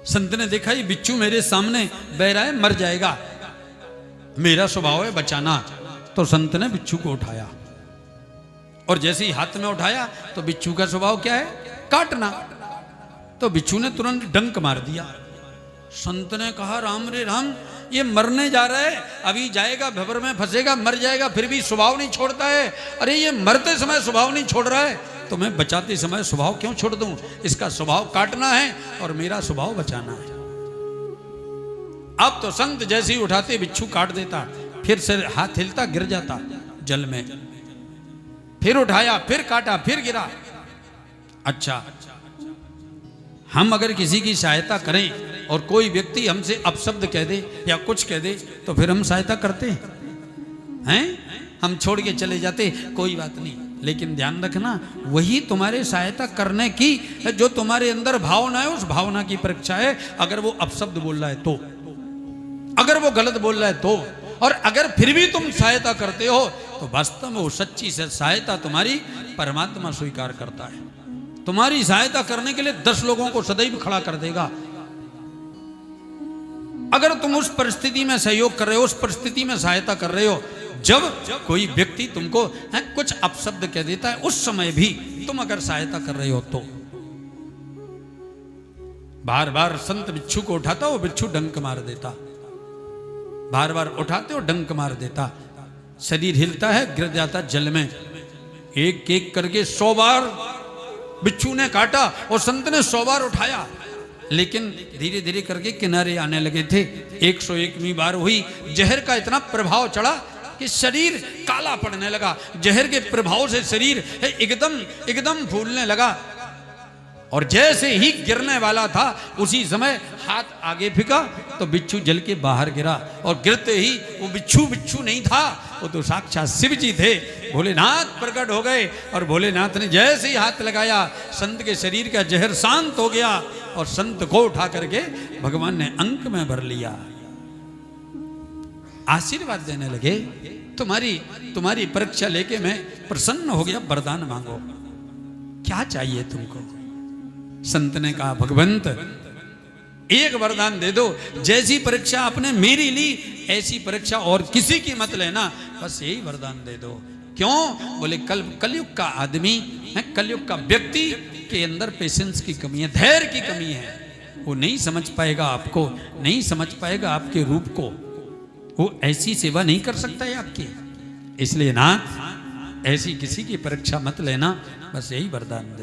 संत ने देखा ये बिच्छू मेरे सामने बह रहा है, मर जाएगा, मेरा स्वभाव है बचाना। तो संत ने बिच्छू को उठाया और जैसे ही हाथ में उठाया तो बिच्छू का स्वभाव क्या है, काटना। तो बिच्छू ने तुरंत डंक मार दिया। संत ने कहा राम रे राम, ये मरने जा रहा है, अभी जाएगा भंवर में फंसेगा, मर जाएगा, फिर भी स्वभाव नहीं छोड़ता है। अरे ये मरते समय स्वभाव नहीं छोड़ रहा है तो मैं बचाते समय स्वभाव क्यों छोड़ दूं? इसका स्वभाव काटना है और मेरा स्वभाव बचाना है। अब तो संत जैसे ही उठाते बिच्छू काट देता, फिर से हाथ हिलता, गिर जाता जल में, फिर उठाया, फिर काटा, फिर गिरा। अच्छा, हम अगर किसी की सहायता करें और कोई व्यक्ति हमसे अपशब्द कह दे या कुछ कह दे तो फिर हम सहायता करते हैं? हम छोड़ के चले जाते, कोई बात नहीं। लेकिन ध्यान रखना, वही तुम्हारे सहायता करने की जो तुम्हारे अंदर भावना है, उस भावना की परीक्षा है। अगर वो अपशब्द बोल रहा है तो, अगर वो गलत बोल रहा है तो, और अगर फिर भी तुम सहायता करते हो तो वास्तव में वो सच्ची से सहायता तुम्हारी परमात्मा स्वीकार करता है। तुम्हारी सहायता करने के लिए 10 लोगों को सदैव खड़ा कर देगा। अगर तुम उस परिस्थिति में सहयोग कर रहे हो, उस परिस्थिति में सहायता कर रहे हो जब कोई व्यक्ति तुमको कुछ अपशब्द कह देता है, उस समय भी तुम अगर सहायता कर रहे हो तो बार बार संत बिच्छू को उठाता, वो बिच्छू डंक मार देता, बार बार उठाते हो डंक मार देता, शरीर हिलता है, गिर जाता जल में। एक एक करके 100 बार बिच्छू ने काटा और संत ने 100 बार उठाया, लेकिन धीरे धीरे करके किनारे आने लगे थे। 101वीं बार हुई, जहर का इतना प्रभाव चढ़ा कि शरीर काला पड़ने लगा। जहर के प्रभाव से शरीर एकदम फूलने लगा और जैसे ही गिरने वाला था उसी समय हाथ आगे फेंका तो बिच्छू जल के बाहर गिरा। और गिरते ही वो बिच्छू नहीं था, वो तो साक्षात शिव जी थे। भोलेनाथ प्रकट हो गए और भोलेनाथ ने जैसे ही हाथ लगाया, संत के शरीर का जहर शांत हो गया और संत को उठा करके भगवान ने अंक में भर लिया। आशीर्वाद देने लगे, तुम्हारी परीक्षा लेके मैं प्रसन्न हो गया, वरदान मांगो, क्या चाहिए तुमको? संत ने कहा भगवंत एक वरदान दे दो, जैसी परीक्षा आपने मेरी ली ऐसी परीक्षा और किसी की मत लेना, बस यही वरदान दे दो। क्यों? बोले कलयुग का आदमी है, कलयुग का व्यक्ति के अंदर पेशेंस की कमी है, धैर्य की कमी है। वो नहीं समझ पाएगा आपको, नहीं समझ पाएगा आपके रूप को, वो ऐसी सेवा नहीं कर सकता है आपकी। इसलिए नाथ ऐसी किसी की परीक्षा मत लेना, बस यही वरदान दे।